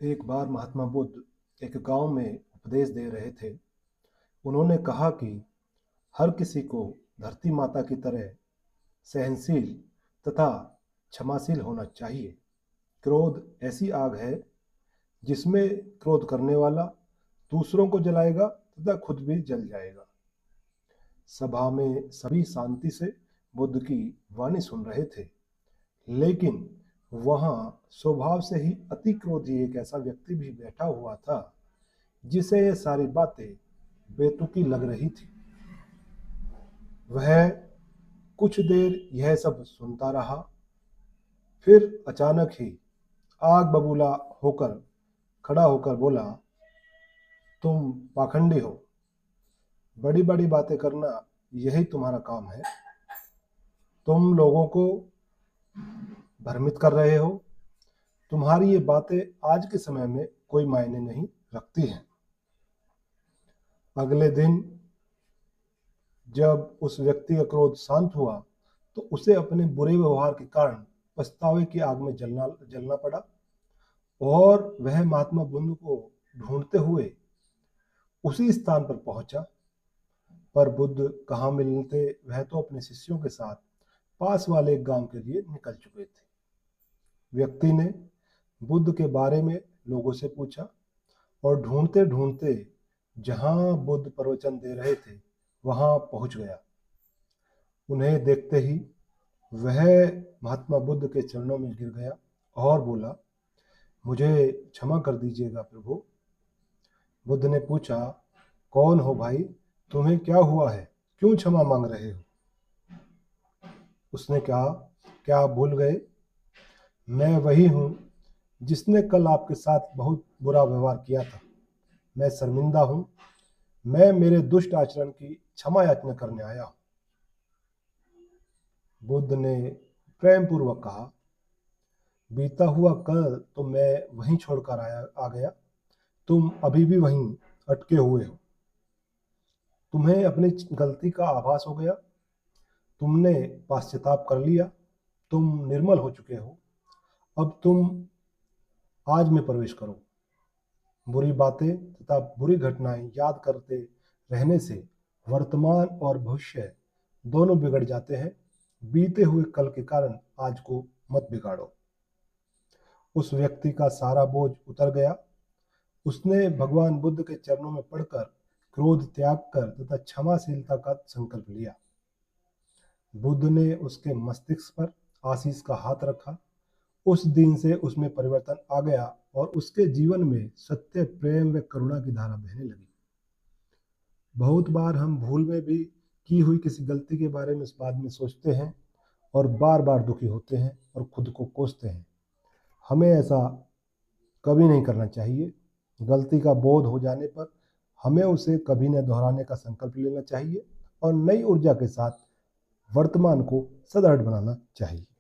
एक बार महात्मा बुद्ध एक गांव में उपदेश दे रहे थे। उन्होंने कहा कि हर किसी को धरती माता की तरह सहनशील तथा क्षमाशील होना चाहिए। क्रोध ऐसी आग है जिसमें क्रोध करने वाला दूसरों को जलाएगा तथा खुद भी जल जाएगा। सभा में सभी शांति से बुद्ध की वाणी सुन रहे थे, लेकिन वहां स्वभाव से ही अति क्रोधी एक ऐसा व्यक्ति भी बैठा हुआ था जिसे ये सारी बातें बेतुकी लग रही थी। वह कुछ देर यह सब सुनता रहा, फिर अचानक ही आग बबूला होकर खड़ा होकर बोला, तुम पाखंडी हो, बड़ी बड़ी बातें करना यही तुम्हारा काम है। तुम लोगों को भ्रमित कर रहे हो। तुम्हारी ये बातें आज के समय में कोई मायने नहीं रखती हैं। अगले दिन जब उस व्यक्ति का क्रोध शांत हुआ तो उसे अपने बुरे व्यवहार के कारण पछतावे की आग में जलना पड़ा और वह महात्मा बुद्ध को ढूंढते हुए उसी स्थान पर पहुंचा। पर बुद्ध कहाँ मिलते, वह तो अपने शिष्यों के साथ पास वाले एक गांव के लिए निकल चुके थे। व्यक्ति ने बुद्ध के बारे में लोगों से पूछा और ढूंढते ढूंढते जहां बुद्ध प्रवचन दे रहे थे वहां पहुंच गया। उन्हें देखते ही वह महात्मा बुद्ध के चरणों में गिर गया और बोला, मुझे क्षमा कर दीजिएगा प्रभु। बुद्ध ने पूछा, कौन हो भाई, तुम्हें क्या हुआ है, क्यों क्षमा मांग रहे हो? उसने कहा, क्या आप भूल गए? मैं वही हूं जिसने कल आपके साथ बहुत बुरा व्यवहार किया था। मैं शर्मिंदा हूं। मैं मेरे दुष्ट आचरण की क्षमा याचना करने आया हूं। बुद्ध ने प्रेम पूर्वक कहा, बीता हुआ कल तो मैं वहीं छोड़कर आ गया। तुम अभी भी वहीं अटके हुए हो। तुम्हें अपनी गलती का आभास हो गया। तुमने पश्चाताप कर लिया। तुम निर्मल हो चुके हो। अब तुम आज में प्रवेश करो। बुरी बातें तथा बुरी घटनाएं याद करते रहने से वर्तमान और भविष्य दोनों बिगड़ जाते हैं। बीते हुए कल के कारण आज को मत बिगाड़ो। उस व्यक्ति का सारा बोझ उतर गया। उसने भगवान बुद्ध के चरणों में पड़कर क्रोध त्याग कर तथा क्षमाशीलता का संकल्प लिया। बुद्ध ने उसके मस्तिष्क पर आशीष का हाथ रखा। उस दिन से उसमें परिवर्तन आ गया और उसके जीवन में सत्य, प्रेम व करुणा की धारा बहने लगी। बहुत बार हम भूल में भी की हुई किसी गलती के बारे में बाद में सोचते हैं और बार बार दुखी होते हैं और खुद को कोसते हैं। हमें ऐसा कभी नहीं करना चाहिए। गलती का बोध हो जाने पर हमें उसे कभी न दोहराने का संकल्प लेना चाहिए और नई ऊर्जा के साथ वर्तमान को सदृढ़ बनाना चाहिए।